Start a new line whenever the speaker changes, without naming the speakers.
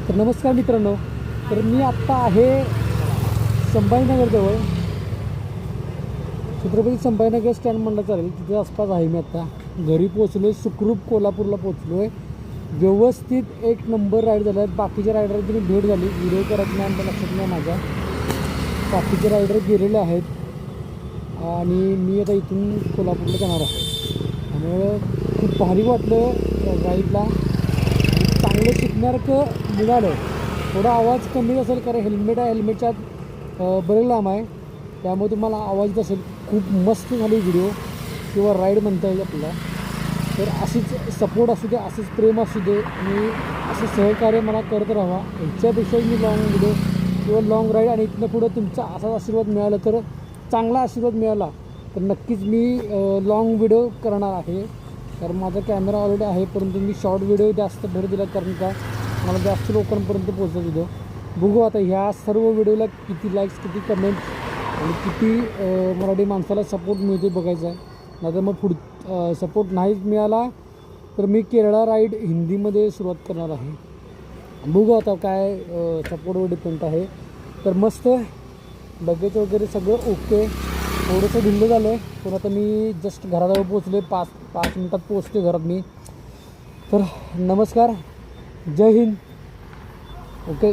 तर नमस्कार मित्रांनो, तर मी आत्ता आहे संभाजीनगरजवळ, छत्रपती संभाजीनगर स्टँड म्हणलं चालेल, तिथे आसपास आहे. मी आत्ता घरी पोचलो आहे, सुखरूप कोल्हापूरला पोचलो आहे. व्यवस्थित एक नंबर राईड झाला आहे. बाकीच्या रायडरची मी भेट झाली, व्हिडिओ करत नाही आमच्या लक्षात नाही माझ्या. बाकीचे रायडर गेलेले आहेत आणि मी आता इथून कोल्हापूरला जाणार आहे. त्यामुळं खूप भारी वाटलं राईडला, चांगलं शिकण्यासारखं मिळालं. थोडा आवाज कमी असेल कारण हेल्मेट आहे, हेल्मेटच्या बरेच लांब आहे, त्यामुळे तुम्हाला आवाज येत असेल. खूप मस्त झाली व्हिडिओ किंवा राईड म्हणता येईल आपल्याला. तर अशीच सपोर्ट असू दे, असंच प्रेम असू दे आणि असं सहकार्य मला करत राहा. ह्याच्यापेक्षाही मी लॉंग व्हिडिओ किंवा लॉंग राईड आणि इथनं पुढं तुमचा असाच आशीर्वाद मिळाला, तर चांगला आशीर्वाद मिळाला तर नक्कीच मी लॉंग व्हिडिओ करणार आहे. कारण माझा कॅमेरा ऑलरेडी आहे, परंतु मी शॉर्ट व्हिडिओ जास्त भर दिला, कारण का मला जास्त लोकांपर्यंत पोहोचत व्हिडिओ. बघू आता ह्या सर्व व्हिडिओला किती लाईक्स, किती कमेंट्स आणि किती मराठी माणसाला सपोर्ट मिळते बघायचं आहे. नाहीतर मग सपोर्ट नाहीच मिळाला तर मी केरळा राईड हिंदीमध्ये सुरुवात करणार आहे. बघू आता काय सपोर्टवर डिपेंड आहे. तर मस्त लगेच वगैरे सगळं ओके. थोडंसं ढिल्लं झालं आहे, पण आता मी जस्ट घराजवळ पोचले, 5 मिनटात पोचते घरात मी. तर नमस्कार, जय हिंद. ओके.